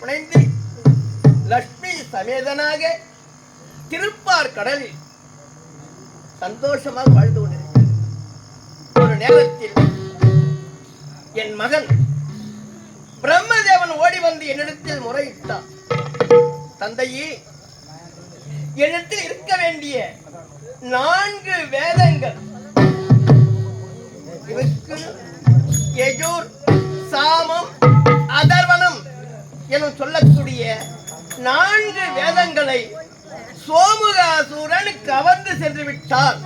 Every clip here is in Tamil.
புனைந்து லட்சுமி சமேதனாக திருப்பார் கடலில் சந்தோஷமாக வாழ்ந்து கொண்டிருக்கிறது. ஒரு நேரத்தில் என் மகன் பிரம்மதேவன் ஓடி வந்து என்னிடத்தில் முறையிட்டான். தந்தையே, என்னிடத்தில் இருக்க வேண்டிய 4 வேதங்கள் யஜுர், சாமம், அதர்வனம் என சொல்லக்கூடிய 4 வேதங்களை சோமுகாசுரன் கவர்ந்து சென்று விட்டார்.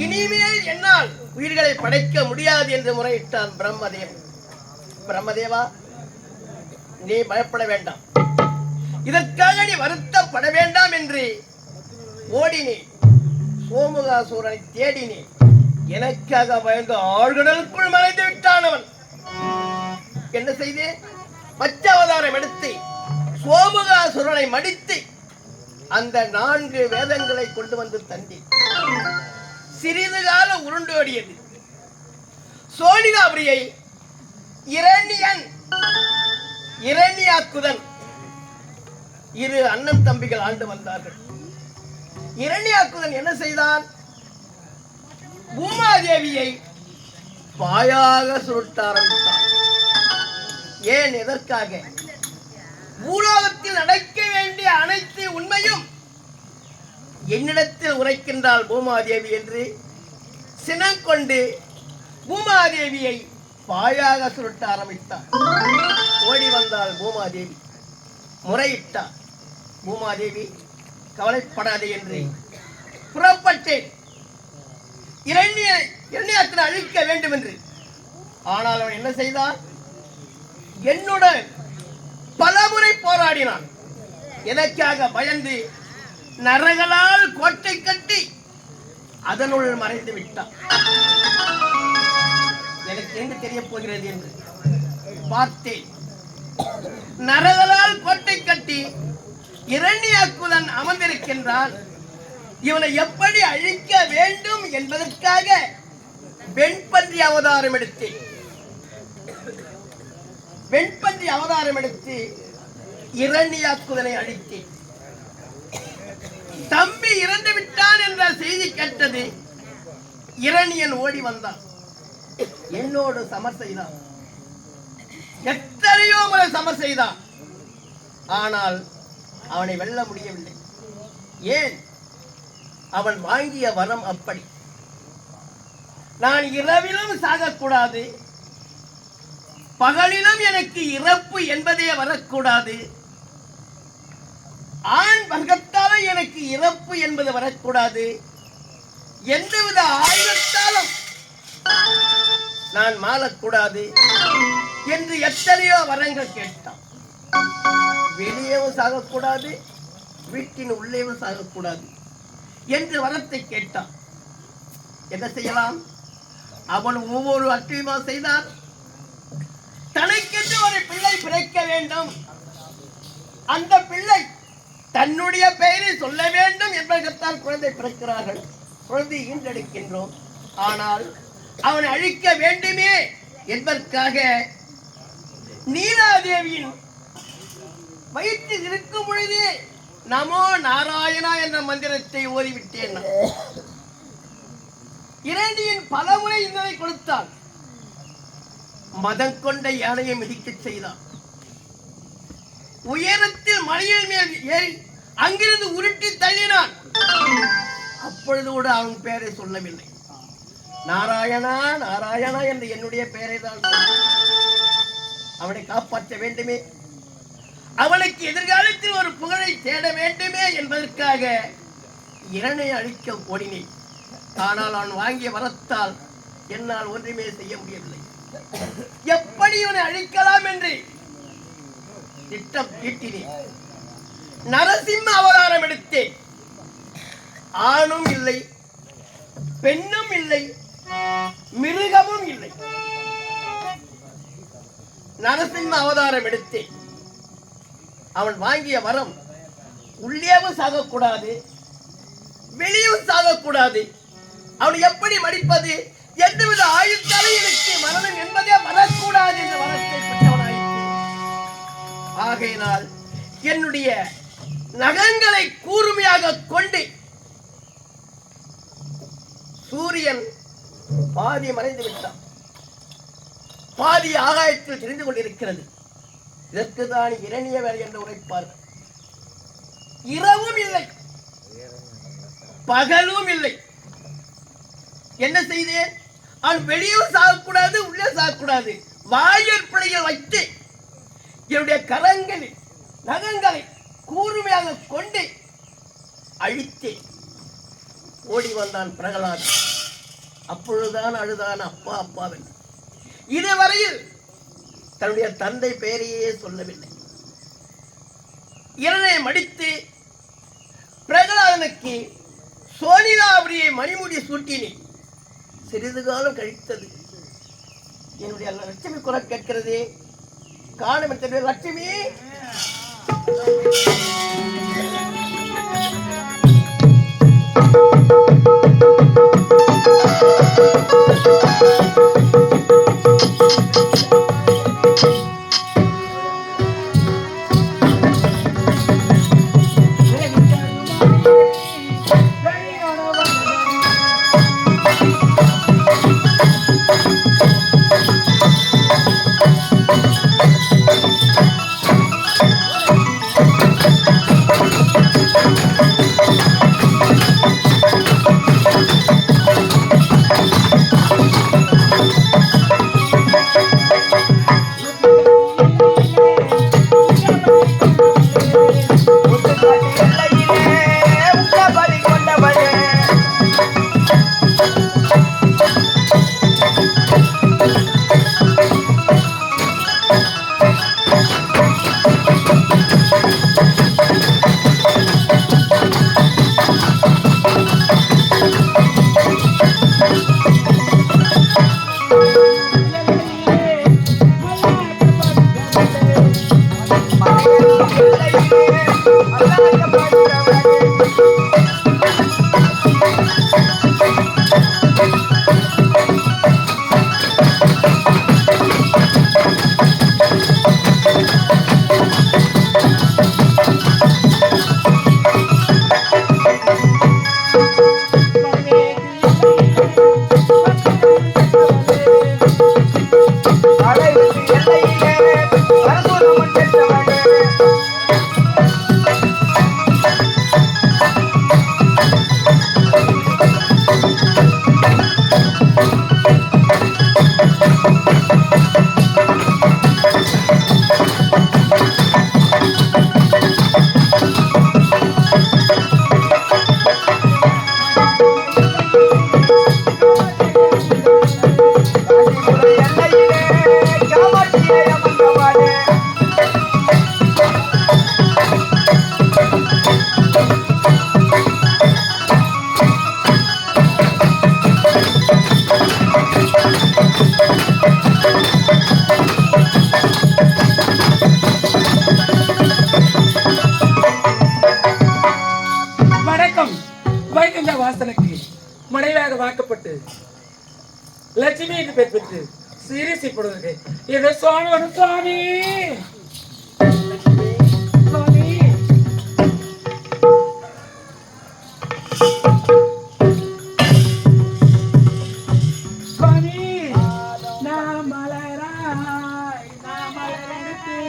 இனிமேல் என்னால் உயிர்களை படைக்க முடியாது என்று முறையிட்டான் பிரம்மதேவன். பிரம்மதேவா, நீ பயப்பட வேண்டாம், இதற்காக நீ வருத்தப்பட வேண்டாம் என்று ஓடினேன். சோமுகாசுரனை தேடினேன். எனக்காக பயந்து ஆழ்கடலுக்குள் மறைந்து விட்டான் அவன். என்ன செய்தேன்? பச்சாவதாரம் எடுத்து சோமுகாசுரனை மடித்து அந்த 4 வேதங்களை கொண்டு வந்து தந்தேன். சிறிது காலம் உருண்டோடியது. சோனிகாபுரியை இரண்யாக்குதன் 2 அண்ணன் தம்பிகள் ஆண்டு வந்தார்கள். இரண்யாக்குதன் என்ன செய்தான்? பூமாதேவியை பாயாக சுருட்ட ஆரம்பித்தான். ஏன்? எதற்காக? பூலோகத்தில் நடக்க வேண்டிய அனைத்து உண்மையும் என்னிடத்தில் உரைக்கின்றாள் பூமாதேவி என்று சினம் கொண்டு பூமாதேவியை பாயாக சுருட்ட ஆரம்பித்தார். ஓடி வந்தாள் பூமாதேவி. முறையிட்டார். பூமாதேவி, கவலைப்படாதே என்று புறப்பட்டேன், இரண்யாக்குதனை அழிக்க வேண்டும் என்று. ஆனால் அவன் என்ன செய்தான்? என்னுடன் பலமுறை போராடினான். எதற்காக? பயந்து நரகளால் கோட்டை கட்டி அதனுள் மறைந்து விட்டான். எனக்கு எங்கு தெரிய போகிறது என்று பார்த்தேன். நரகளால் கோட்டை கட்டி இரண்யாக்குதன் அமர்ந்திருக்கின்றான். இவனை எப்படி அழிக்க வேண்டும் என்பதற்காக வெண்பன்றி அவதாரம் எடுத்தேன். வெண்பன்றி அவதாரம் எடுத்து இரண்யாக்குதனை அழித்தேன். தம்பி இறந்து விட்டான் என்ற செய்தி கேட்டது. இரணியன் ஓடி வந்தான். என்னோடு சமர் செய்தான். எத்தனையோ முறை சமர் செய்தான். ஆனால் அவனை வெல்ல முடியவில்லை. ஏன்? அவன் வாங்கிய வரம் அப்படி. நான் இரவிலும் சாகக்கூடாது, பகலிலும் எனக்கு இறப்பு என்பதே வரக்கூடாது, ஆண் வர்க்கத்தாலும் எனக்கு இறப்பு என்பது வரக்கூடாது, எந்தவித ஆயுதத்தாலும் நான் மாளக்கூடாது என்று எத்தனையோ வரங்கள் கேட்டான். வெளியேவும் சாகக்கூடாது, வீட்டின் உள்ளேவும் சாகக்கூடாது என்று வரத்தை கேட்டான். என்ன செய்யலாம்? அவன் ஒவ்வொரு அட்டியுமா செய்தான். தனக்கென்று ஒரு பிள்ளை பிறக்க வேண்டும், அந்த பிள்ளை தன்னுடைய பெயரை சொல்ல வேண்டும் என்பதற்காக குழந்தை பிறக்கிறார்கள், குழந்தை ஈன்றெடுக்கின்றோம். ஆனால் அவனை அழிக்க வேண்டுமே என்பதற்காக நீலாதேவியின் வயிற்றில் இருக்கும் பொழுதே நமோ நாராயணா என்ற மந்திரத்தை ஓதிவிட்டேன். இரண்டியின் பலமுறை இன்னதை கொடுத்தான். மதம் கொண்ட யானையை மிதிக்க செய்தான். உயரத்தில் மலையின் மேல் ஏறி அங்கிருந்து உருட்டி தள்ளினான். அப்பொழுது கூட அவன் பெயரை சொல்லவில்லை. நாராயணா நாராயணா என்று என்னுடைய பெயரை தான். அவனை காப்பாற்ற வேண்டுமே, அவனுக்கு எதிர்காலத்தில் ஒரு புகழை தேட வேண்டுமே என்பதற்காக இரனை அழிக்க ஓடினேன். ஆனால் அவன் வாங்கிய வரத்தால் என்னால் ஒன்றுமே செய்ய முடியவில்லை. எப்படி இவனை அழிக்கலாம் என்று திட்டம் தீட்டினேன். நரசிம்ம அவதாரம் எடுத்தேன். ஆணும் இல்லை, பெண்ணும் இல்லை, மிருகமும் இல்லை. நரசிம்ம அவதாரம் எடுத்தேன். அவன் வாங்கிய வரம் உள்ளேவும் சாகக்கூடாது, வெளியும் சாகக்கூடாது. அவனை எப்படி மடிப்பது? எந்தவித ஆயுத்தாலும் எனக்கு மரணம் என்பதே வரக்கூடாது என்ற வரத்தை பெற்றவனாயிற்று. ஆகையினால் என்னுடைய நகங்களை கூர்மையாக கொண்டு சூரியன் பாதி மறைந்து விட்டான், பாதி ஆகாயத்தில் தெரிந்து கொண்டிருக்கிறது. இதற்குதான் இரணிய வேலை என்று உரைப்பார்கள். இரவும் இல்லை, பகலும் இல்லை. என்ன செய்தேன்? அவன் வெளியும் சாகக்கூடாது, உள்ளே சாகக்கூடாது. வாயில் பிள்ளைகள் வைத்து என்னுடைய கரங்களில் நகங்களை கூர்மையாக கொண்டு அழித்தேன். ஓடி வந்தான் பிரகலாதன். அப்பொழுதுதான் அழுதான், அப்பா அப்பாவென்று. இதுவரையில் தன்னுடைய தந்தை பெயரையே சொல்லவில்லை. இரனை மடித்து பிரகலாதனுக்கு சோனிதாபுரியை மணிமுடி சூட்டினேன். சிறிது காலம் கழித்தது. என்னுடைய லட்சுமி குரல் கேட்கிறது. காணும் லட்சுமி, மனைவியாக வாக்கப்பட்டு லட்சுமி என்று பெயர் பெற்று சீரிசைப்படுவதற்கு ஏதோ சுவாமி வரும். சுவாமி சுவாமி சுவாமி நான் மலராய் நான் மலரனுக்கு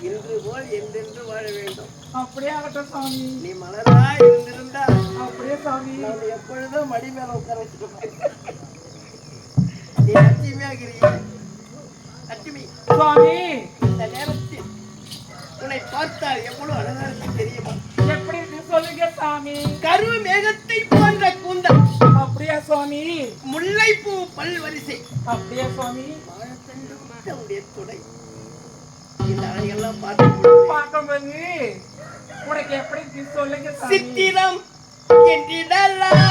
இன்று போல் என்றென்று வாழ வேண்டும். அப்படியே ஆகட்டும் சாமி. நீ மலராய் இருந்திருந்தா அப்படியே சாமி. நான் எப்பொழுதும் மடி மேல உட்கார வச்சுருப்பேன். நீ லட்சுமியாகிறீங்க. லட்சுமி சுவாமி, இந்த நேரத்தில் உன்னை பார்த்தால் எவ்வளவு அழகா இருக்கு தெரியுமா? எப்படி இருக்கு சொல்லுங்க சாமி. கரு மேகத்தை போன்ற கூந்தல். அப்படியே சுவாமி. முல்லைப்பூ பல்வரிசை. அப்படியே சுவாமி. வாழத்தண்டு உடைய துடை. இந்த அழகெல்லாம் பார்க்கும்போது உனக்கு எப்படி இருக்கு சொல்லுங்க சாமி. சித்திரம் என்றிடலாம்.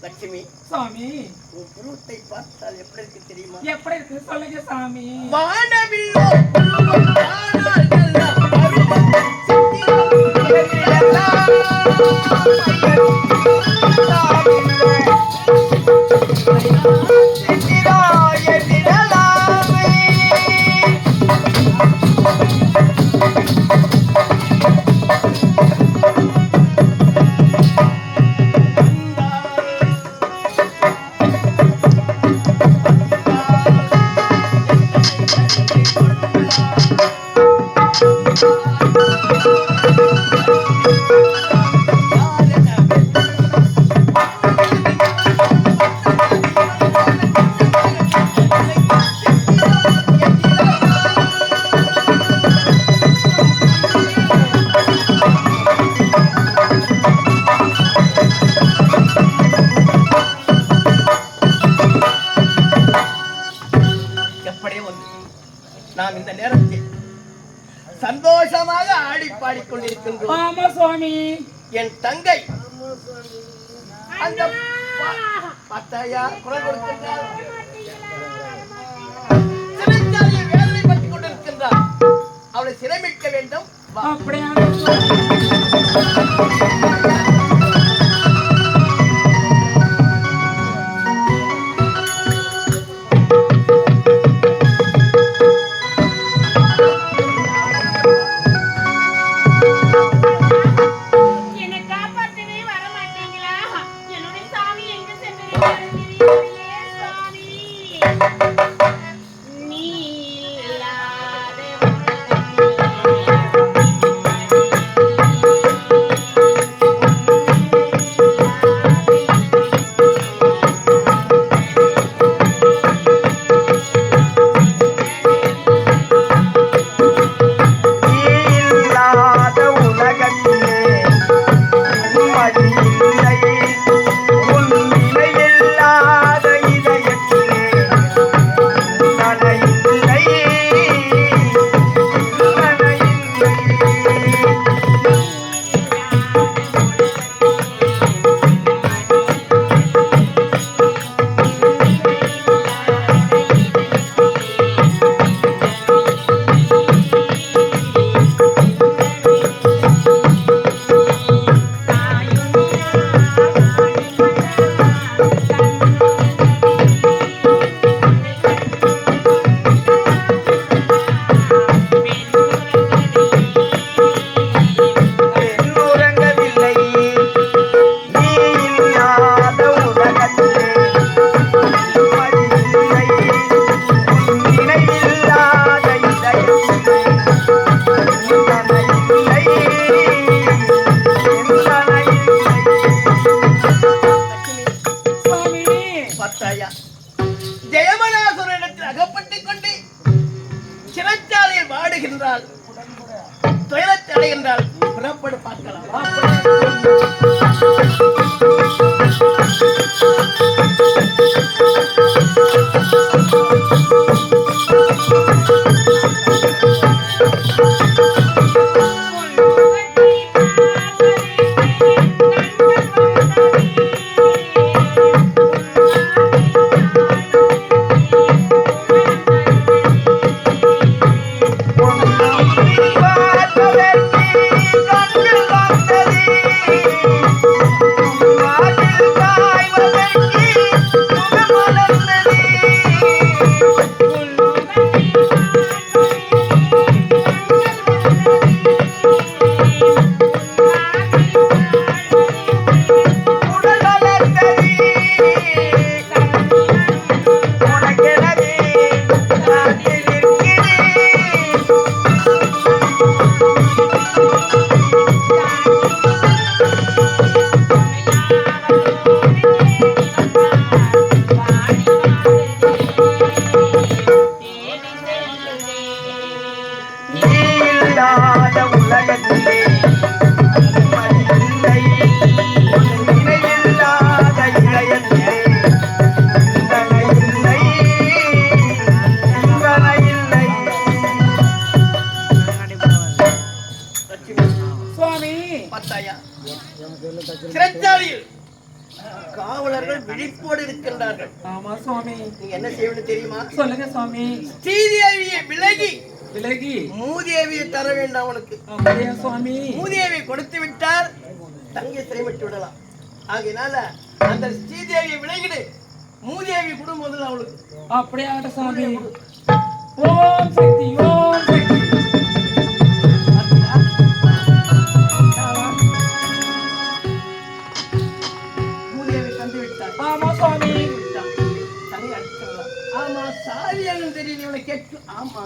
லட்சுமி சாமி, உன் புருவத்தை பார்த்தால் எப்படி இருக்கு தெரியுமா? எப்படி இருக்கு சொல்லுங்க சாமி. வானவில்லோ புருவம் ஆனார்கள்லாம் அருவம் சித்திரம் என்றிடலாம். நாம் இந்த நேரத்தில் சந்தோஷமாக ஆடி பாடிக்கொண்டிருக்கின்றோம். ஆமா சுவாமி. என் தங்கை அந்த பத்தாயா குரல் கொடுக்கின்றார், சிறைச்சாலையை வேதனைப்பட்டுக் கொண்டிருக்கின்றார். அவளை சிறைமிட்க வேண்டும். அப்படியா நீ அடைகின்றால் துயரத்தை அடைகின்றால் புறப்படு பார்க்கலாம். சிறைச்சாலையில் காவலர்கள் விழிப்போடு இருக்கின்றார்கள். ஆமா சுவாமி. நீங்க என்ன செய்யணும் தெரியுமா? சொல்லுங்க சுவாமி. ஸ்ரீதேவியை விலகி விலகி மூதேவியை தர வேண்டாம் உனக்கு. அப்படியா சுவாமி? மூதேவியை கொடுத்து விட்டால் தங்கை சிறைப்பட்டு விடலாம். ஆகையினால அந்த ஸ்ரீதேவியை விலகிடு, மூதேவி குடும்பம் அவளுக்கு. அப்படியே ஆகட்டும் சுவாமி. ஓம் சக்தி ஓம் சக்தி. மூதேவி தந்து விட்டார். ஆமா சுவாமி. தங்கை அடிச்சிடலாம். ஆமா சாரியாலும் தெரியும் இவனை கேட்டு. ஆமா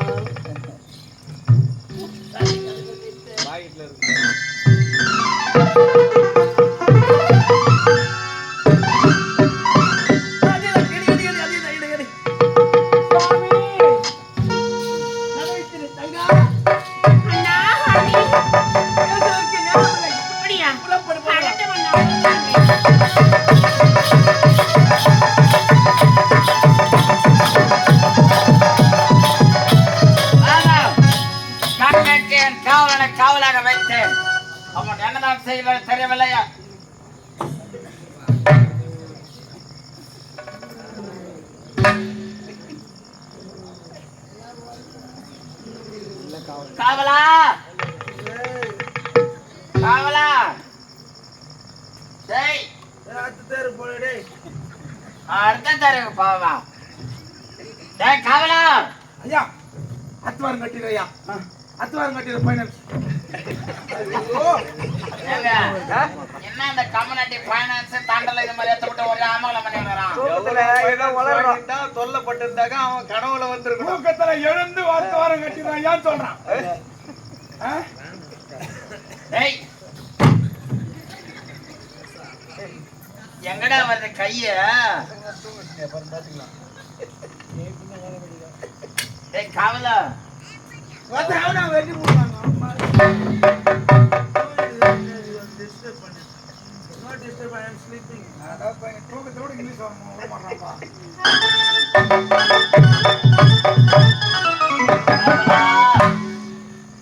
காவலாக வைத்தேன். அவன் என்னதான் செய்வது தெரியவில்லையா? காவலா காவலா டேய் அடுத்த தெரு பாவா. டேய் காவலா. ஐயா அத்துவாரம் கட்டிடுறியா? அத்துவாரம் கட்டிடுற ஃபைனான்ஸ். என்ன இந்த கம்யூனிட்டி ஃபைனான்ஸ் தாண்டல இது மாதிரி எத்தப்பட்ட ஒரே ஆமகலம் பண்ணி வரான். தொல்லப்பட்டிருந்தாங்க அவன் கனவுல வந்திருக்கும். தூக்கத்துல எழுந்து அத்துவாரம் கட்டிடுறான் ஏன் சொல்றான்? டேய் எங்கடா வருது கைய? டேய் காவலா வெட்டி போடுவாங்க. தூக்கத்தோட இங்கிலீஷ் மாட்டான்ப்பா.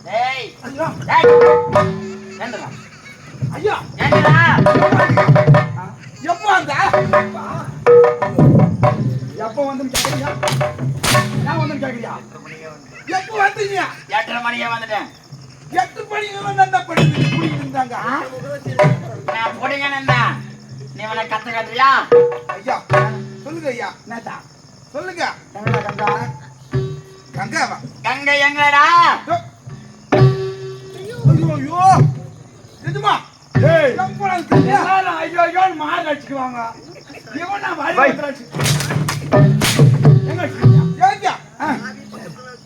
டேய் ஐயா என்னடா ஐயா என்னடா எப்போ வந்த? எப்போ வந்து கேக்குறியா? நான் வந்து கேக்குறியா? எப்போ வந்தீங்க? 8:30 மணிக்கு வந்துட்டேன். 8 மணிக்கு வந்து என்ன பண்ணிட்டு குடிக்கிட்டு இருந்தாங்க? நான் போடுங்கன்னு நீ உன கத்துறியா? ஐயா சொல்லுங்க ஐயா. என்னடா சொல்லுங்க. கங்கா கங்காவா? கங்கை எங்கடா? ஐயோ ஐயோ நிஜமா? ஏய் கம்பளம் தெரியா? ஐயோ ஐயோ மார் அடிச்சுக்குவாங்க. இவன் நான் வாரி வந்துறாச்சு. எங்க ஏங்க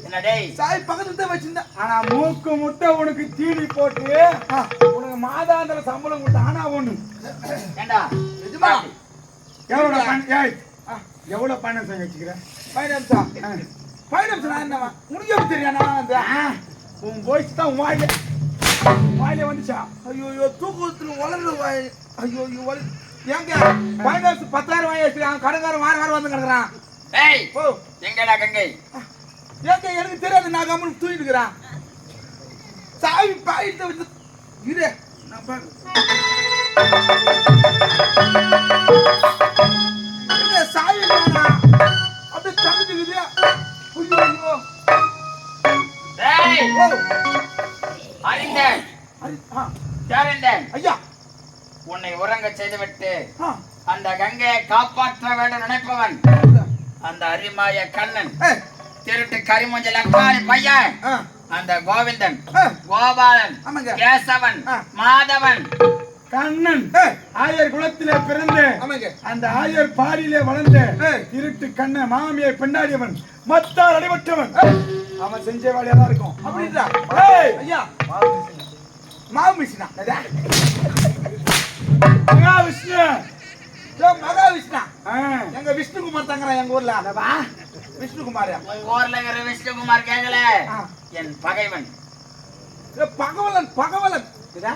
என்ன டேய் சாய் பக்கத்துல தான் வச்சிருந்தேன். ஆனா மூக்கு முட்டை உனக்கு தீனி போட்டு உனக்கு மாதாந்திர சம்பளம் கொடுத்த. ஆனா ஒண்ணு ஏண்டா நிஜமா? எவ்வளவு ஏய் எவ்வளவு பணம் வச்சுக்கிறேன்? ஃபைனான்ஸா? ஃபைனான்ஸ் நான் என்னவா? உனக்கு எப்படி தெரியும்? நான் உன் வாய்ஸ் தான் வாயிலே வந்துச்சா? ஐயோ தூக்கத்துல வளர்ந்து ஐயோ ஏங்க ஃபைனான்ஸ் 10,000 வாங்கி வச்சிருக்கான், கடைக்காரன் வாரம் வந்து கிடக்குறான். ஏய் ஓ எங்கடா கங்கை? ஏங்க எனக்கு தெரியாது, நான் கம்முன்னு தூங்கிட்டு இருக்கிறேன். சாவி பாயிட்ட வந்து இரு நான் பாரு. என்ன சாவி வேணா அப்படியே தந்துக்குது. ஐயோ டேய் ஓ அறிந்தேன் தெரிந்தேன். ஐயா உன்னை உறங்க செய்துவிட்டு ஆ அந்த கங்கையை காப்பாற்ற வேண்டும் நினைப்பவன் அந்த அரிமாய கண்ணன், ஏய் திருட்டு கரிமஞ்சள் அக்காரி பையன் ஆ அந்த கோவிந்தன், ஆ கோபாலன், ஆமாங்க. கேசவன், ஆ. மாதவன், கண்ணன் ஏய் ஆயர் குலத்திலே பிறந்து ஆமாங்க. அந்த ஆயர் பாடியிலே வளர்ந்த ஏய். திருட்டு கண்ண மாமியை பெண்டாடியவன் மத்தார் அடிபட்டவன். அவன் செஞ்ச வேலையா தான் இருக்கும். அப்படின்றா ஏய், ஐயா மாவு மிஷினா மகாவிஷ்ணு. மகாவிஷ்ணா ஆ, எங்க விஷ்ணுகுமார் தங்குறான் எங்க ஊர்ல. விஷ்ணுகுமார் உங்க ஊர்ல இருக்கிற விஷ்ணுகுமார் கேக்கல, ஆ. என் பகைவன். பகவலன் இதா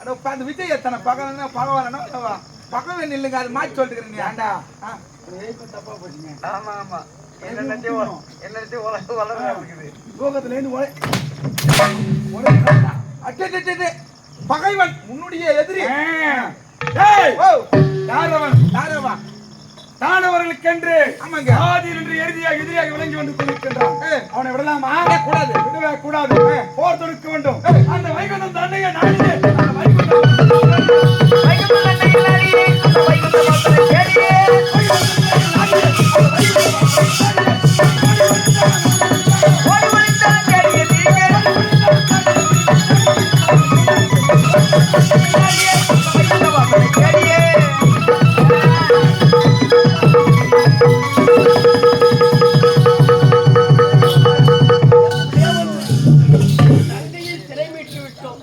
அட அந்த விஜய் எத்தனை பகவலன் பகவலனா பகவன் இல்லைங்க, அது மாற்றி சொல்லிக்கிறேன் நீ. ஏண்டா ஆ. தப்பா போச்சுங்க. ஆமா ஆமா லோகத்துல இருந்து அட்டே, டே, டே, டே. பகைவன் உன்னுடைய எதிரி. ஓ, தாரவன் யாரவா? தானவர்களுக்கென்று ஆமாங்க. ஆதியில் என்று எதிரியாக விளங்கி வந்து கொண்டிருக்கின்றான். ஏய். அவனை விடலாமா? கூடாது. விடவே கூடாது. போர் தொடுக்க வேண்டும். ஏய். அந்த வைகுண்டம் தன்னையே நாடியே அந்த வைகுண்டம் தந்தையை சிறை மீட்டு விட்டோம்.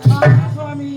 சுவாமி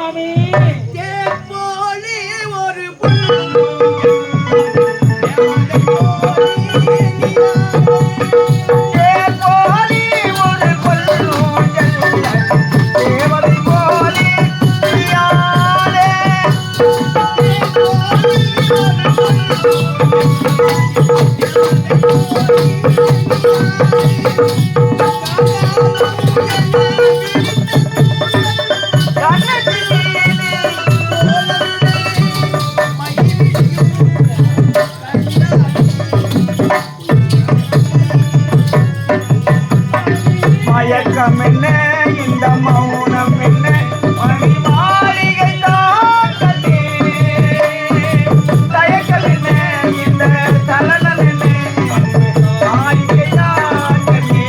சுவாமி தேப்போலி ஒரு புல்லு மயக்கம் என்ன இந்த மௌனம் என்ன மணி மாளிகை தாக்கத்தே தயக்கம் என்ன இந்த தலனம் என்ன மாளிகை தாக்கத்தே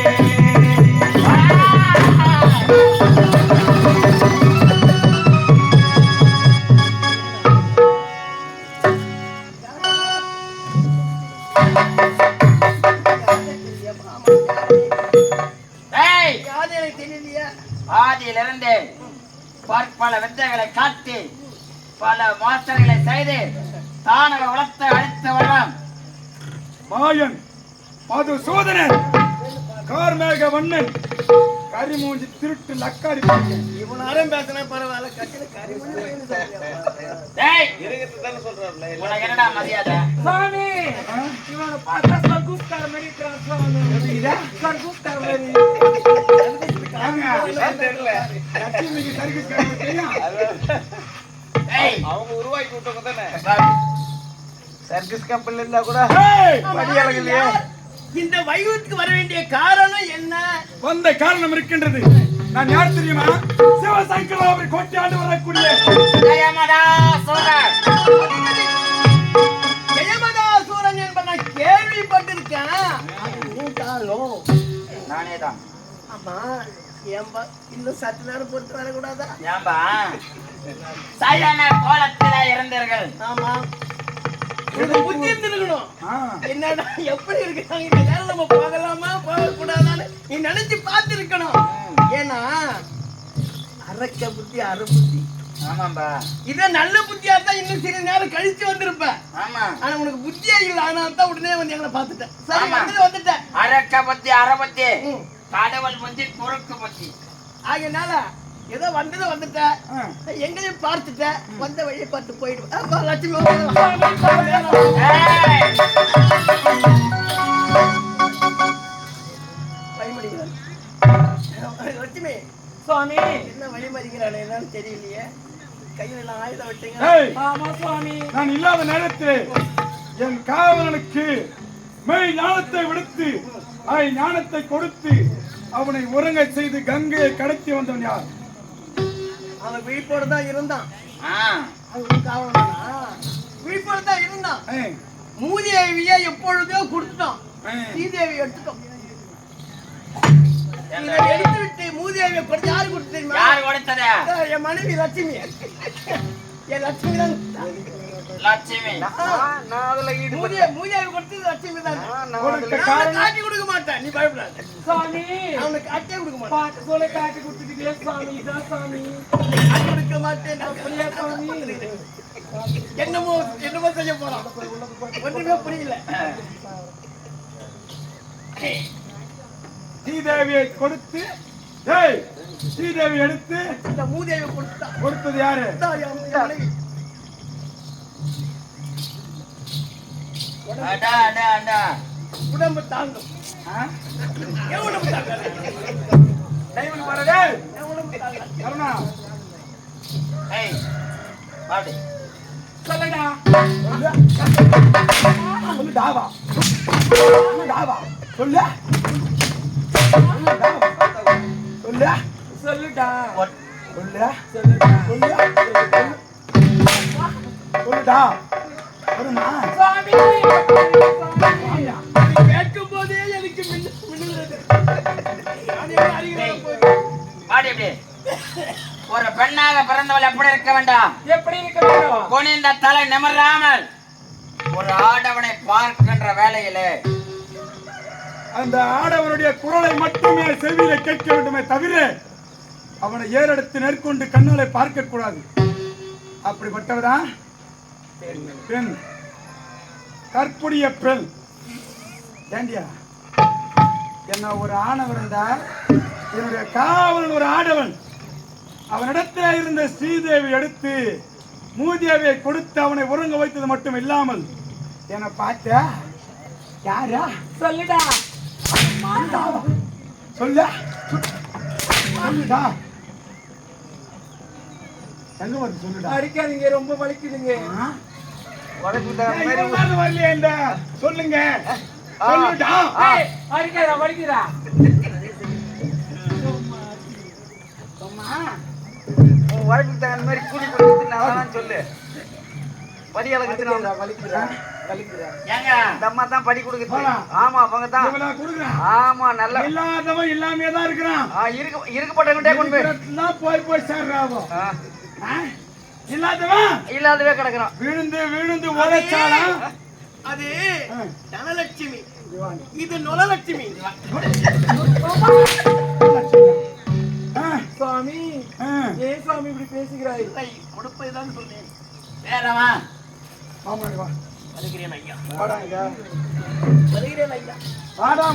டேய், யாரு எனக்கு தெரியலையா? ஆதியிலிருந்து பற்பல வித்தைகளை காட்டி பல மோசடிகளை செய்து தானக வளர்த்து அழித்து வருவான் மாயன் மதுசூதனன் கார்மேக வண்ணன் கரிமூஞ்சி திருட்டு லக்காடி பையன். இவனாரும் பேசினா பரவாயில்ல கட்டில கரிமணி டேய், உனக்கு என்னடா மரியாதை? சாமி இவனை பார்த்தா சர்க்குஸ்கார மாதிரி இருக்கிறான் சாமி. சர்க்குஸ்கார மாதிரி. லட்சுமிக்கு சர்க்குஸ்கார மாதிரி தெரியும்? டேய், அவங்க உருவாக்கி விட்டவங்க தானே சாமி, சர்க்கஸ் கம்பெனில இருந்தா கூட ஏய், படி அழகில்லையே. இந்த வைகுத்துக்கு வர வேண்டிய காரணம் என்ன? வந்த காரணம் இருக்கின்றது. நான் யார் தெரியுமா? சிவசங்கராவை கொண்டாண்டு வரக்கூடிய ஜெயமதாசுரன். ஜெயமகாசூரன் என்பதை நான் கேள்விப்பட்டிருக்கேன். அது நீதானோ? நானேதான். ஆமா, ஏன்பா இன்னும் சற்று நேரம் பொறுத்து வரக்கூடாதா? ஏம்பா சயன கோலத்திலே இருந்தீர்கள். ஆமா, உனக்கு புத்தி இருக்கணும். ஆ, என்னடா எப்படி இருக்காங்க இந்த நேரம், நம்ம போகலாமா போகக்கூடாதான்னு நீ நினைச்சு பார்த்திருக்கணும். ஏன்னா அரக்க புத்தி அரை புத்தி. ஆமாம்பா, இதே நல்ல புத்தியா இருந்தா இன்னும் சில நேரம் கழிச்சு வந்திருப்ப. ஆமா. ஆனா உனக்கு புத்தியா இல்ல, அதனால தான் உடனே வந்து எங்களை பார்த்துட்டேன். சரி, ஆமா. வந்துட்டேன். அரக்க பத்தி அறபத்தி ம். கடவுள் பத்தி குறுக்கு பத்தி. ஆகையினால ஏதோ வந்ததை வந்துட்ட, எங்களையும் பார்த்துட்ட, வந்த வழியை பார்த்து போயிடுவேன். அப்பா, லட்சுமி ஏய், வழிமறிகிறாள். லட்சுமி சுவாமி என்ன வழிமறிகிறாள் என்னன்னு தெரியலையே. கையில எல்லாம் ஆயுதம் வச்சீங்க. ஏய், ஆமா சுவாமி. நான் இல்லாத நேரத்தில் என் காவலனுக்கு மெய் ஞானத்தை விடுத்து ஞானத்தை கொடுத்து அவனை உறங்க செய்து கங்கையை கடத்தி வந்தவன் யார்? அவன் விழிப்போடு தான் இருந்தான். ஆ, அவன் காவலனா விழிப்போடு தான் இருந்தான். ஏய், மூதேவியை எப்பொழுதோ கொடுத்துட்டோம். ஏய், ஸ்ரீதேவி எடுத்துட்டோம். இதை எடுத்து விட்டு மூதேவியை கொடுத்து யாரு கொடுத்து தெரியுமா? யார் கொடுத்தது? அதான் என் மனைவி லட்சுமி. என் லட்சுமி தான் கொடுத்தா. லட்சுமி. நான் அதுல மூதேவி கொடுத்தது லட்சுமி தான். கொடுக்க நான் காரணம் காட்டி கொடுக்க மாட்டேன், நீ பயப்படாத. சுவாமி அவனுக்கு காட்டியே கொடுக்க மாட்டேன். பாட்டு சொல்ல காட்டி கொடுத்துட்டீங்களே சுவாமி. இதான் சுவாமி. காட்டி கொடுக்க மாட்டேன். அப்படியா சுவாமி? என்னமோ என்னமோ செய்ய போறான். ஒன்றுமே புரியல. ஸ்ரீதேவியை கொடுத்து ஏய், ஸ்ரீதேவி எடுத்து இந்த மூதேவி கொடுத்தா. கொடுத்தது யாரு? அதான் என் மனைவி. அடா, அடா, அடா. உடம்பு தாங்கும். ஆ? என் உடம்பு தாங்காது. டைவன் பாரு, டேய். என் உடம்பு தாங்காது. கருணா, ஏய், பாடி. சொல்லுடா. சொல்லு டாவா. சொல்லு டாவா. சொல்லு. சொல்லு டாவா. சொல்லு. சொல்லுடா. சொல்லு. சொல்லுடா. சொல்லு. சொல்லுடா. வருமா? சுவாமி கேட்கும் போதே எனக்கு மின்னுகிறது. அது என்ன அறிகிறதா போய். பாடி எப்படி? ஒரு பெண்ணாக பிறந்தவள் எப்படி இருக்க வேண்டாம்? எப்படி இருக்க வேண்டும்? குனிந்த தலை நிமிராமல் ஒரு ஆடவனை பார்க்கின்ற வேளையிலே அந்த ஆடவனுடைய குரலை மட்டுமே செவியில கேட்க வேண்டுமே தவிர அவனை ஏறெடுத்து நேர்கொண்டு கண்ணாலே பார்க்க கூடாது. அப்படிப்பட்டவரா பெண், கற்புடைய பெண். ஏண்டியா என்ன ஒரு ஆணவன் இருந்தா என்னுடைய காவலன் ஒரு ஆடவன். அவனிடத்தில் இருந்த ஸ்ரீதேவி எடுத்து மூதேவியை கொடுத்து அவனை உறங்க வைத்தது மட்டும் இல்லாமல் என்னை பார்த்த யாரா சொல்லுடா. சொல்லுடா. எங்க வந்து சொல்லுடா. அடிக்காதீங்க, ரொம்ப வலிக்குதுங்க. வரலையே இந்த சொல்லுங்க. சொல்லுடா. அடிக்காதா, வலிக்குதா? உன் உழைப்புக்கு தகுந்த மாதிரி கூலி கொடுத்து நான் வேணாம்னு சொல்லு. படி அளக்குது வலிக்குதா? வலிக்குதா? ஏங்க இந்த அம்மா தான் படி கொடுக்குது. போடா. ஆமா அவங்க தான். இவெல்லாம் கொடுக்குறான். ஆமா நல்ல இல்லாதவன் இல்லாமே தான் இருக்கிறான். இருக்கப்பட்டவன்டே கொண்டு போய் இருக்கிறதெல்லாம் போய் சேர்றாவோ. ஆ. இல்லாதவன் இல்லாதவே கிடக்குறான். விழுந்து விழுந்து உழைச்சாலா. அது தனலட்சுமி, இது நுணலட்சுமி. சுவாமி, ஏன் சுவாமி இப்படி பேசுகிறாய்? கொடுப்பை தான் சொன்னேன். வேறவா வருகிறேன் ஐயா, வாடா வருகிறேன் ஐயா.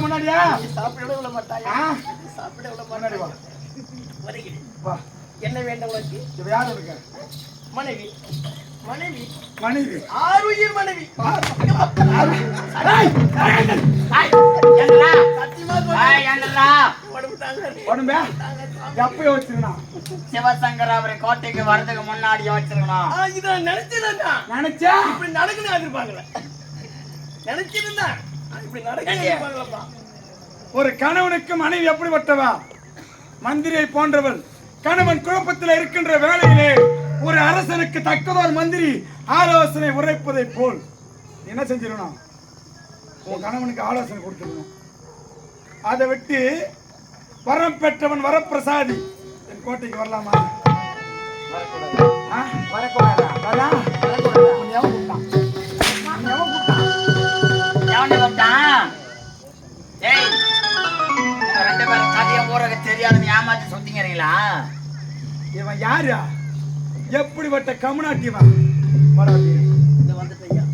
முன்னாடியா சாப்பிட விட மாட்டாயா? சாப்பிட விட முன்னாடி வா. மாட்டாயா? வருகிறேன். வா. என்ன வேண்டும் உனக்கு? இவ யாரு இருக்க? மனைவி. மனைவி, மனைவி. ஆருயிர் மனைவி. உடம்பே எப்ப யோசிச்சுக்கணும்? சிவசங்கர் அவரை கோட்டைக்கு வர்றதுக்கு முன்னாடி யோசிச்சிருக்கணும். இதை நினைச்சிருந்தா நினைச்சா இப்படி நடக்குன்னு எதிர்பார்க்கல. நினைச்சிருந்தா இப்படி நடக்குன்னு எதிர்பார்க்கலப்பா. ஒரு கணவனுக்கு மனைவி எப்படிப்பட்டவா? மந்திரியை போன்றவள். கணவன் குழப்பத்தில் இருக்கின்ற வேளையிலே ஒரு அரசனுக்கு தக்கதோர் மந்திரி ஆலோசனை உரைப்பதை போல் என்ன செஞ்சிடணும்? உன் கணவனுக்கு ஆலோசனை கொடுத்துடணும். அதை விட்டு வரம் பெற்றவன் வரப்பிரசாதி என் கோட்டைக்கு வரலாமா? வரக்கூடாதா? ரெண்டு பேரும் கதையை ஊரக தெரியாதுன்னு ஏமாத்தி சொத்திங்கிறீங்களா? இவன் யாரா? எப்படிப்பட்ட கமனாட்டியவன்? இந்த வந்துட்டு ஐயா,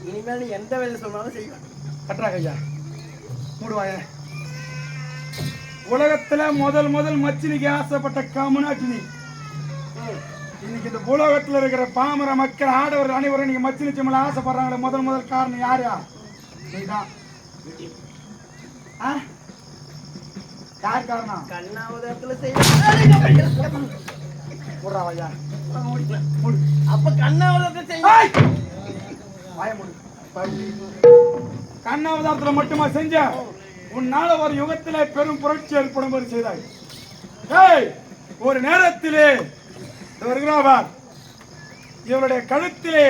இனிமேல் நீ எந்த வேலை சொன்னாலும் செய்வேன். கட்டுறாங்க ஐயா, மூடுவாய. உலகத்துல முதல் மச்சினிக்கு ஆசைப்பட்ட கமனாட்டினி. இன்னைக்கு இந்த உலகத்துல இருக்கிற பாமர மக்கள் ஆடவர் அனைவரும் நீங்க மச்சினிச்சு மேல ஆசைப்படுறாங்களே முதல் காரணம் யாரா? நீதான். யார் காரணம்? கண்ணாவதத்துல செய்வேன். போடுறாவையா அப்ப கண்ணாவதத்தை செய்வேன். கண்ணாவதாரத்துல மட்டுமா செஞ்ச? உன்னால ஒரு யுகத்திலே பெரும் புரட்சி ஏற்படும் போது செய்தாய். ஒரு நேரத்திலே வருகிறார், இவருடைய கழுத்திலே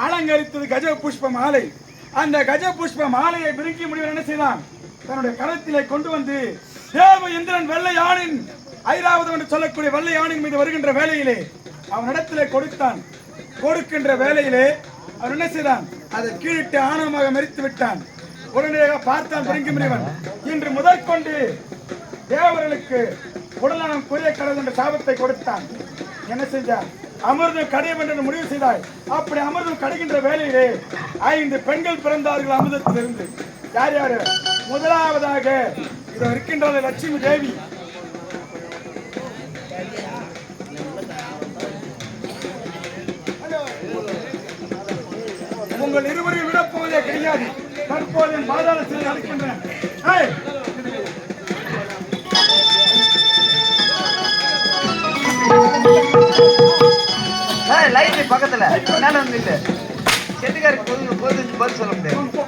அலங்கரித்தது கஜ புஷ்ப மாலை. அந்த கஜ புஷ்ப மாலையை விரும்பி முடிவு என்ன செய்தான்? தன்னுடைய கழுத்திலே கொண்டு வந்து தேவ இந்திரன் வெள்ளை யானின் ஐராவதம் என்று சொல்லக்கூடிய வெள்ளை யானின் மீது வருகின்ற வேளையிலே அவனிடத்திலே கொடுத்தான். கொடுக்கின்ற வேளையிலே அவன் என்ன செய்தான்? அதை கீழிட்டு ஆணவமாக மறித்து விட்டான். உடனடியாக பார்த்தான் பிரிங்கி முனிவன், இன்று முதற்கொண்டு தேவர்களுக்கு உடல்நலம் குறைய கடவுள் என்ற சாபத்தை கொடுத்தான். என்ன செஞ்சான்? அமிர்தம் கடையம் என்று முடிவு செய்தாய். அப்படி அமிர்தம் கடைகின்ற வேளையிலே 5 பெண்கள் பிறந்தார்கள் அமிர்தத்திலிருந்து. யார் யாரு? முதலாவதாக இது இருக்கின்றது லட்சுமி தேவி. உங்கள் இருவரையும் விடப்போவதே கிடையாது. தற்போது பாதாள சிறை அளிக்கின்றன. லைட் பக்கத்துல மேல வந்து இல்ல செட்டுக்காருக்கு பதில் சொல்ல முடியாது.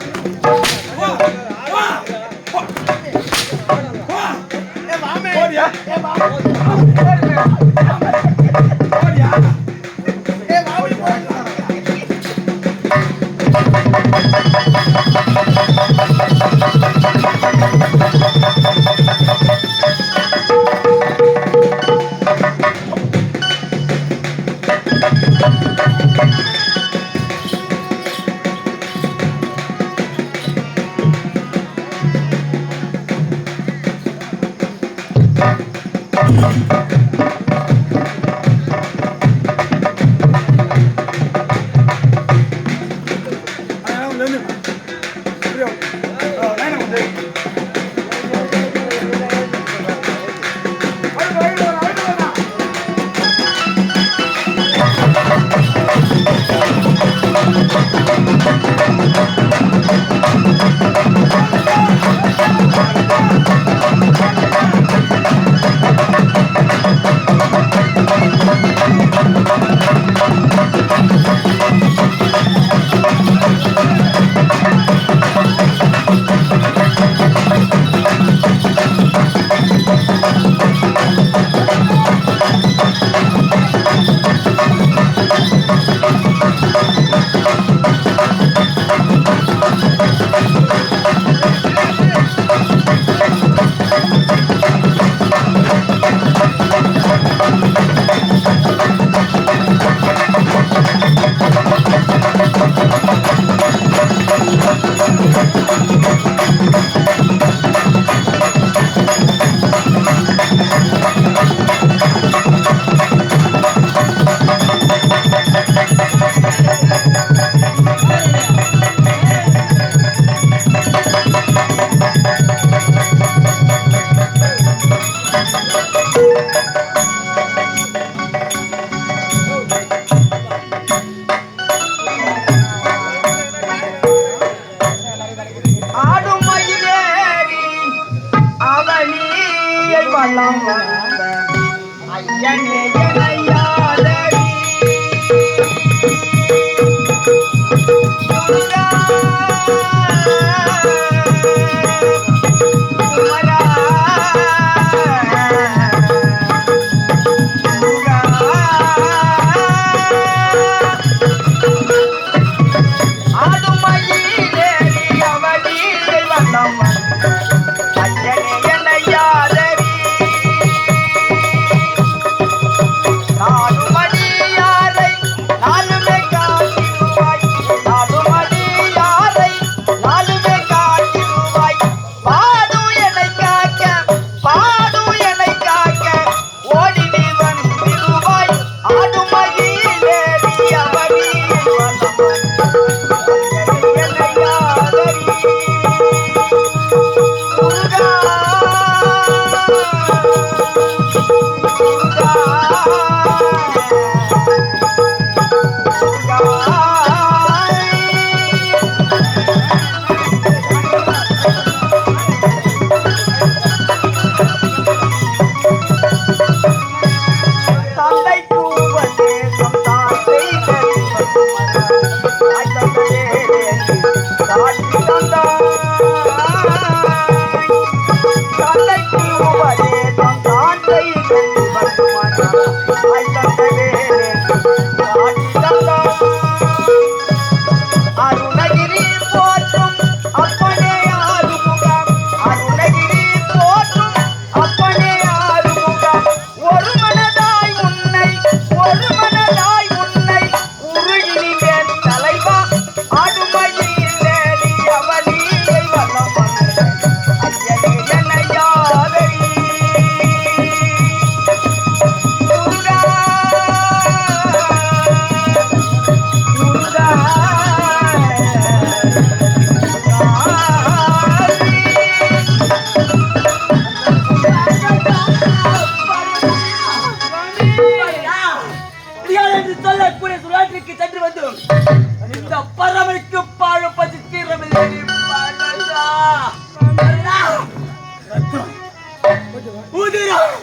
சொல்லக்கூடிய சுழாற்றிற்கு சென்று வந்தோம். இந்த பறவைக்கு பாழுப்பது தீரவில்லை. உதிரம்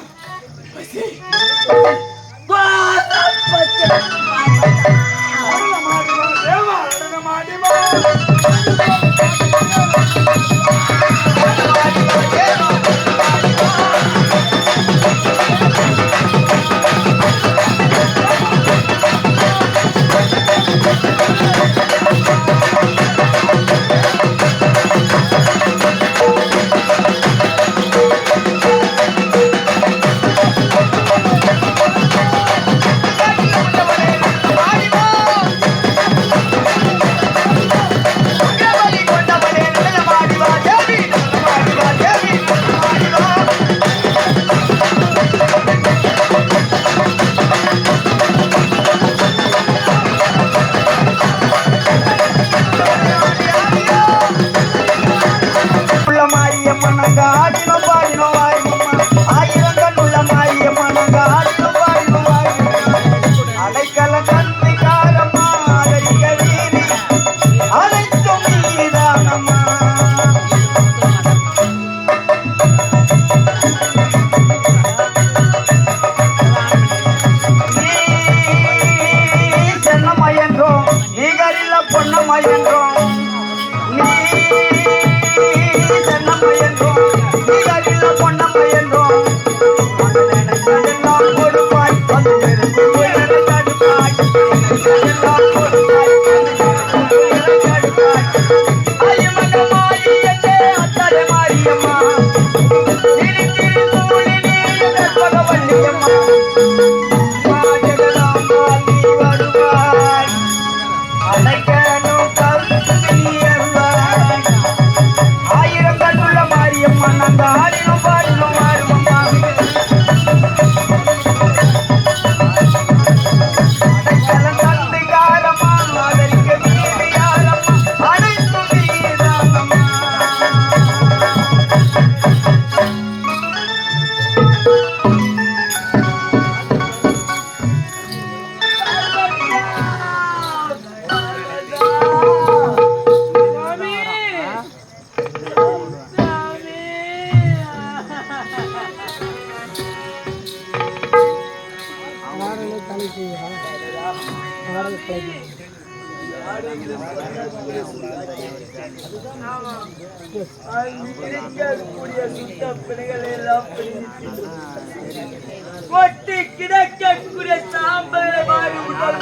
கொட்டி கிடக்கக்கூடிய சாம்பலை மாறி உடல்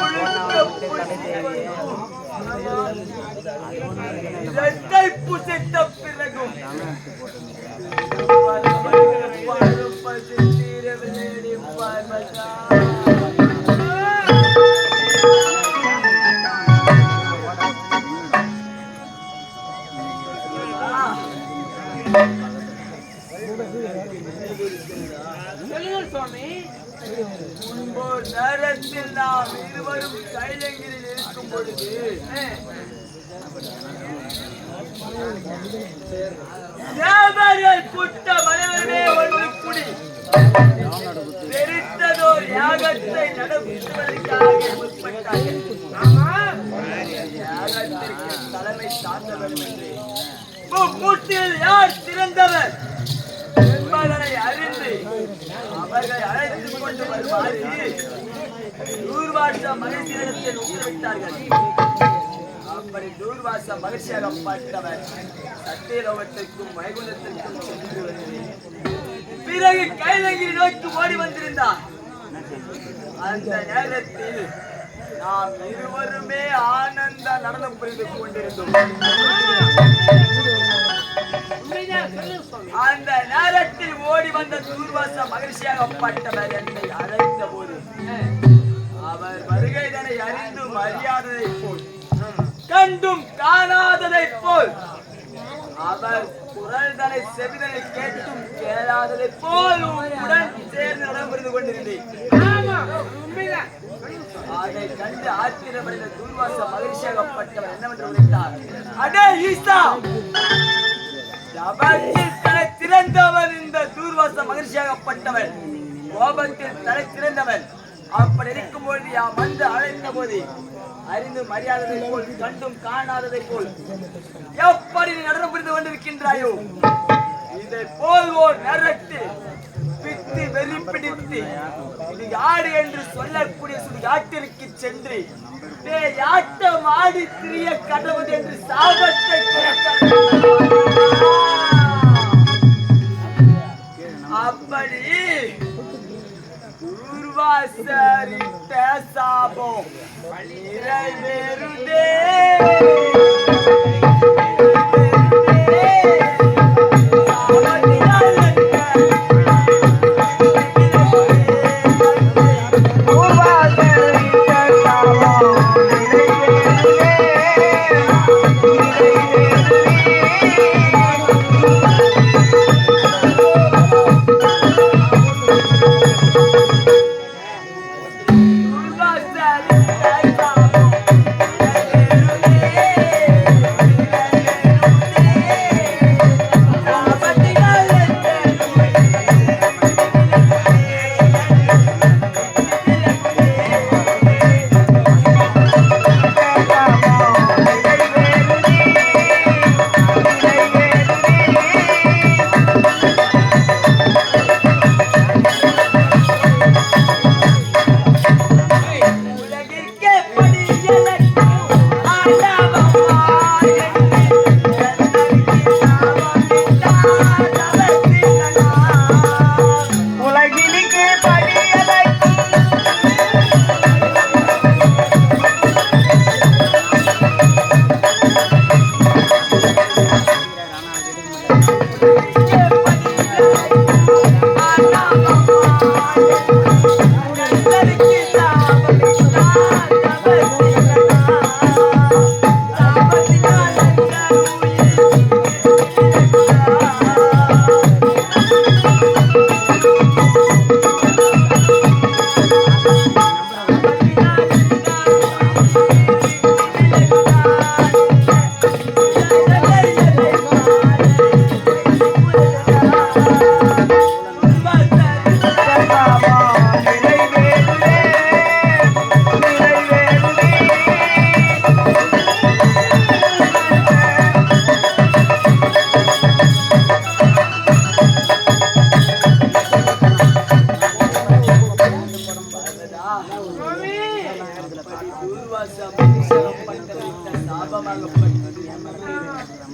இரட்டை புசித்த பிறகும் நேரத்தில் நாம் இருவரும் கைலங்கிரில் இருக்கும் பொழுது தேவர்கள் புட்ட மனிதனே ஒன்று குடி பெருத்ததோர் யாகத்தை நடத்துவதற்காக முற்பட்டார்கள். யாகத்திற்கு தலைமை சார்ந்தவர் என்று கூட்டில் யார் சிறந்தவர் என்பதனை அறிந்து அவர்களை அழைத்துக் கொண்டு வருமாறு தூர்வாச மகிழ்ச்சியிடத்தில் உத்தரவிட்டார்கள். அப்படி தூர்வாச மகிழ்ச்சியாகப்பட்டவர் சத்தியலோகத்திற்கும் வைகுண்டத்திற்கும் சென்று வந்து பிறகு கைலங்கிரி நோக்கி ஓடி வந்திருந்தார். அந்த நேரத்தில் நாம் இருவருமே ஆனந்த நடனம் புரிந்து கொண்டிருந்தோம். அந்த நேரத்தில் ஓடி வந்த தூர்வாச மகிழ்ச்சியாகப்பட்டவர் என்னை அழைத்த போது அவர் வருகைதனை அறிந்தும் அறியாததை போல் கண்டும் காணாததை போல் அவர் குரல்தனை செவிதனை கேட்டும் கேளாததை போல் உடன் சேர்ந்து நடந்து கொண்டிருந்தேன். அதை கண்டு ஆச்சரியமடைந்த தூர்வாச மகிழ்ச்சியாகப்பட்டவர் என்னவென்று உரைத்தார். அடே ஈசா, தலை திறந்தவர் இந்த தூர்வாச மகிழ்ச்சியாகப்பட்டவர், கோபத்தில் தலை திறந்தவர். அப்படி இருக்கும்போது யாம் வந்து அழைத்த இருந்த போது அறிந்து மரியாதை போல் கண்டும் காணாததை போல் எப்படி நீ நடனம் புரிந்து கொண்டிருக்கின்றாயோ இதை போல் ஓர் நரட்டு பித்து வெறி பிடித்து இது யாடு என்று சொல்லக்கூடிய ஆட்டிற்கு சென்று ஆட்டம் ஆடி திரிய கடவுள் என்று சாபத்தை அப்படி உருவாசரித்த சாபம் நிறைவேறுதே.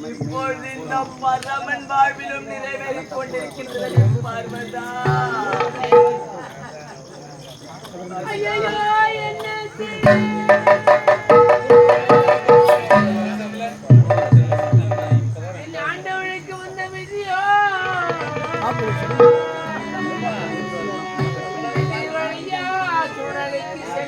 இப்பொழுது இந்த பரமன் வாழ்விலும் நிறைவேறிக் கொண்டிருக்கின்றது பார்வதா. ஆண்டவனுக்கு வந்த விதியோ சுழலைக்கு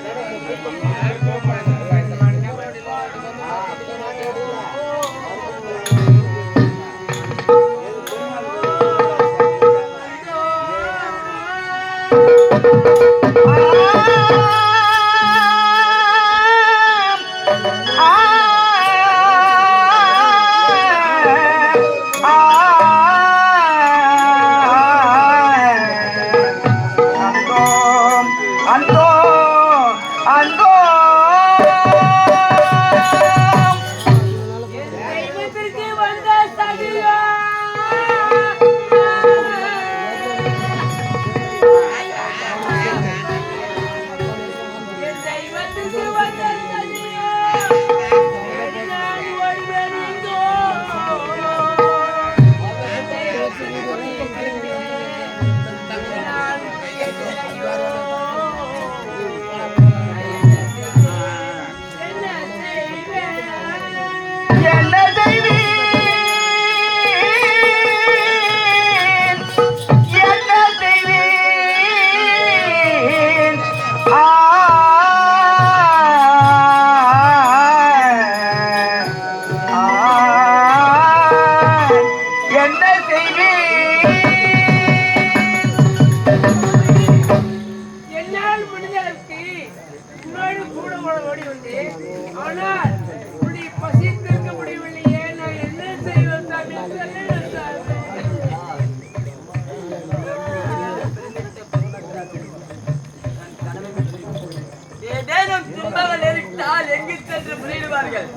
ஏதேனும் துன்பங்கள் நேரிட்டால் எங்கு சென்று முறையிடுவார்கள்?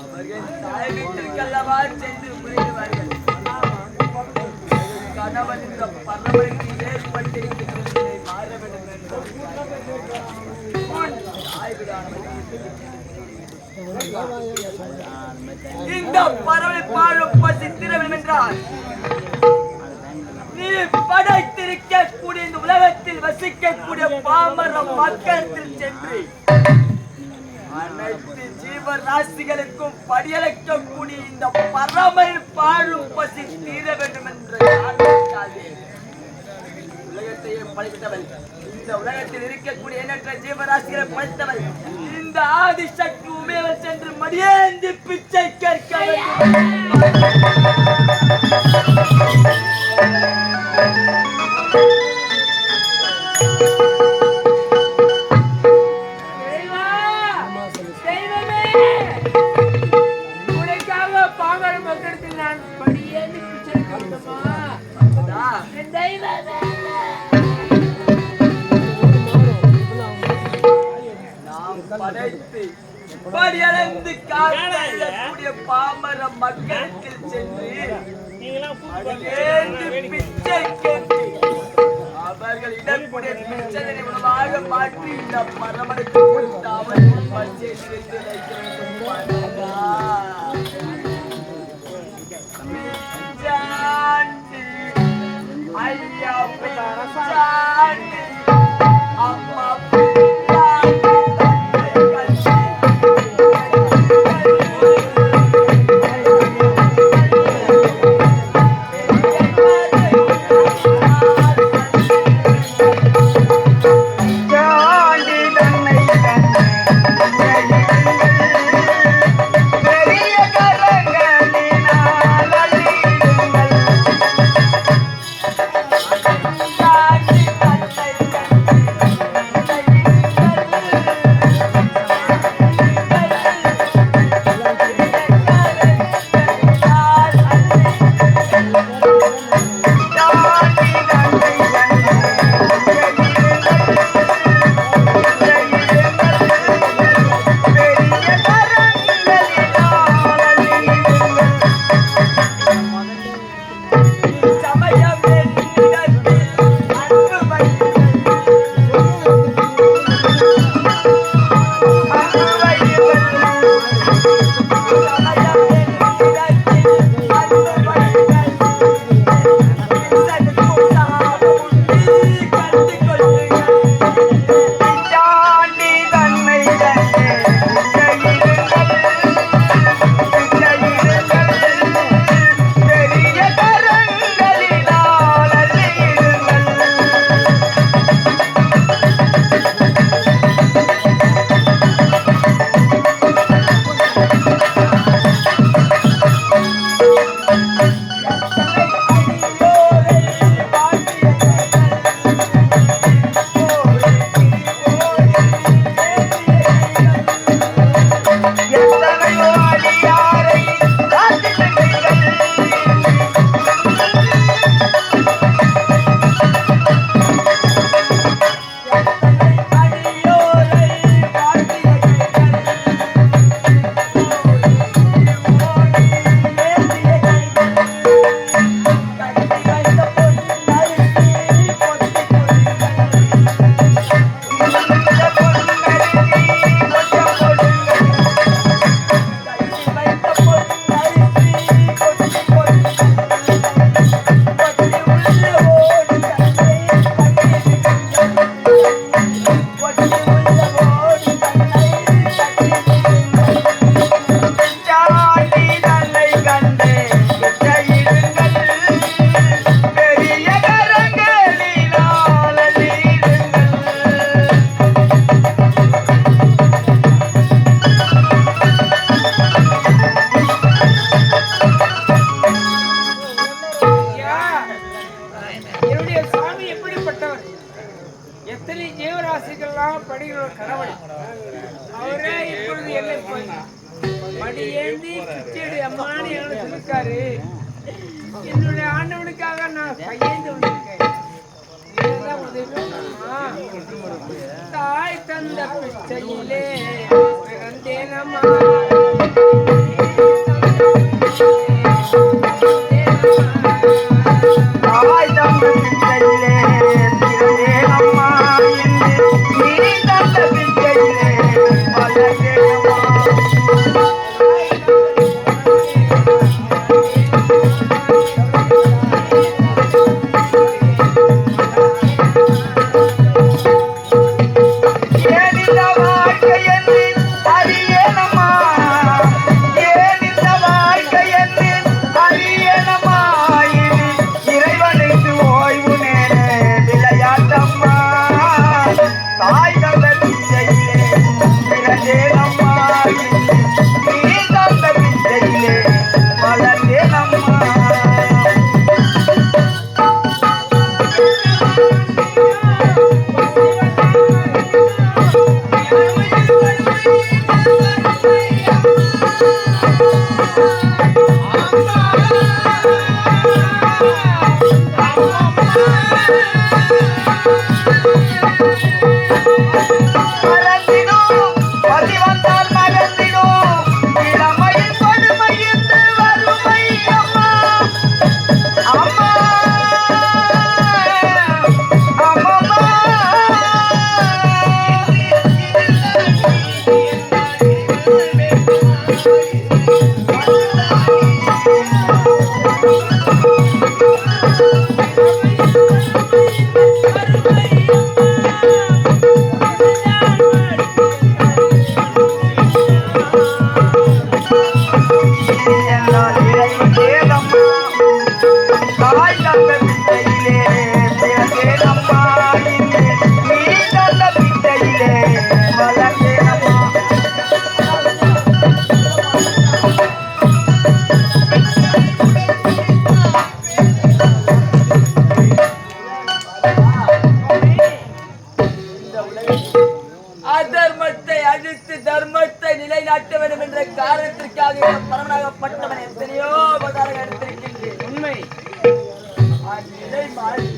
அவர்கள் தாய் வீட்டிற்கல்லவா சென்று முறையிடுவார்கள். கணவன் இந்த பரவலுக்கு ஏற்பட்டிருக்கின்றதை மாற வேண்டும் என்று இந்த பறவை பாழும் பசித்திர வேண்டும் என்றால் நீ படைத்திருக்கக்கூடிய இந்த உலகத்தில் வசிக்கக்கூடிய பாமர மக்களத்தில் சென்று அனைத்து ஜீவராசிகளுக்கும் படியளிக்கக்கூடிய இந்த பறவை பாழும் பசி தீர வேண்டும் என்று உலகத்தையே படைத்தவள், இந்த உலகத்தில் இருக்கக்கூடிய எண்ணற்ற ஜீவராசிகளை படைத்தவள், இந்த ஆதிசக்தி உமையவர் சென்று மடியேந்தி பிச்சை கேட்க படைத்து படியளந்து காக்கக்கூடிய பாமர மக்களுக்கு சென்று பிச்சை கேட்டு அவர்கள் இடக்கூடிய பிச்சை உணவாக மாற்றி இந்த பரமனுக்கு கொடுத்து அவர்கள் பச்சை நிறுத்தி வைக்க வேண்டும். ஐயா பிச்சாண்டி அம்மா என்னுடைய ஆண்டவனுக்காக நான் கையேந்து வந்திருக்கேன். தாய் தந்த பிச்சையிலே பிறந்தேனம்மா. தாய் தந்த பிச்சையிலே பிறந்தேன் அம்மா என்று நீ தந்த பிச்சையிலே வளர்ந்தேன் அம்மா. ஏன் இந்த வாழ்க்கை என்று அறியேனம்மா, ஏன் இந்த வாழ்க்கை என்று அறியேனம்மா, இது இறைவனுக்கு ஓய்வு நேர விளையாட்டம்மா. தாய் தந்த பிச்சையிலே பிறந்தேனம்மா, நீ தந்த பிச்சையிலே வளர்ந்தேனம்மா. மறந்திடும் பசி வந்தால் மறந்திடும் இளமையில் படுமை என்று வறுமை அம்மா. அம்மா அம்மம்மா. என்னால் இறைவனேதம்மா, தாய் தந்த பிச்சையிலே பிறந்தேனம்மா, இன்று நீ தந்த பிச்சையிலே வளர்ந்தேனம்மா. அதர்மத்தை அழித்து தர்மத்தை நிலைநாட்ட வேண்டும் என்ற காரணத்திற்காக இந்த பரமனாகப்பட்டவன் எத்தனையோ அவதாரம் எடுத்திருக்கின்றேன். உண்மை. அந்நிலை மாறி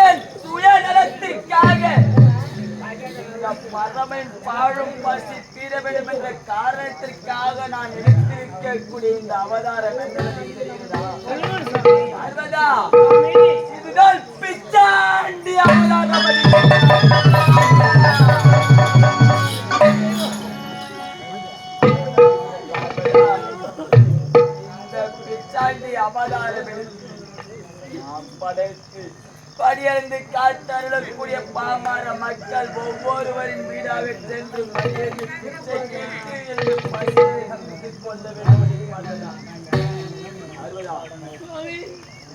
என் சுயநலத்திற்காக இந்த பரமன் பாழும் பசி தீர வேண்டும் என்ற காரணத்திற்காக நான் எடுத்திருக்கக்கூடிய இந்த அவதாரம் என்னவென்று தெரிகிறதா? பார்வதா, இதுதான் பிச்சாண்டி அவதாரம். இந்த பிச்சாண்டி அவதாரம் எடுத்து நாம் படைத்து படியறிந்து காத்தருளக்கூடிய பாமர மக்கள் ஒவ்வொருவரின் வீடாக சென்று மனிதனை பிச்சை கேட்டு என்று பணியை சந்தித்துக் கொள்ள வேண்டும்.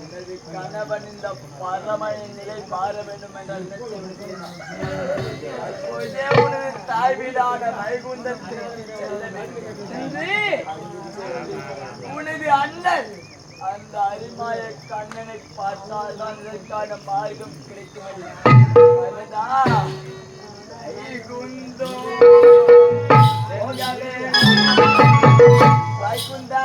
எனது கணவன் இந்த பரமனின் நிலை மாற வேண்டும் என்ற அப்பொழுதே உனது தாய் வீடான வைகுந்தத்திற்கு செல்ல வேண்டும் என்று உனது அண்ணன் அந்த அரிமாய கண்ணனை பார்த்தால் தான் இதற்கான மார்க்கம் கிடைக்கும். வைகுந்தோ வைகுந்தா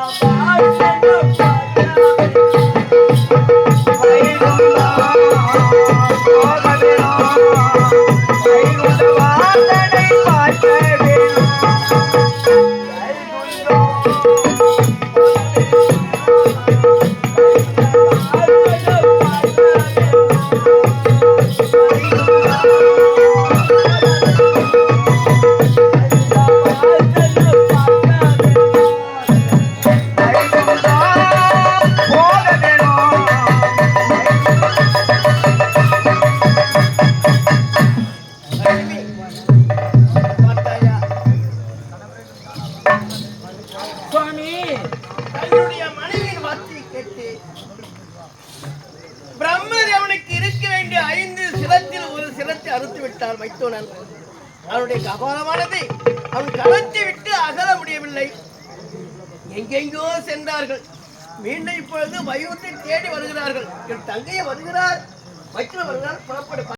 தன்னுடைய மனைவியின் வார்த்தையை கேட்டு பிரம்மதேவனுக்கு இருக்க வேண்டிய 5 சிரத்தில் ஒரு சிரத்தை அறுத்து விட்டார் மைத்துனன். அவனுடைய கபாலமானது அவன் கலத்தி விட்டு அகல முடியவில்லை. எங்கெங்கோ சென்றார்கள். மீண்டும் இப்பொழுது வைகுந்தத்தை தேடி வருகிறார்கள். என் தங்கையை வருகிறார், மைத்துனன் வருகிறார், புறப்படு.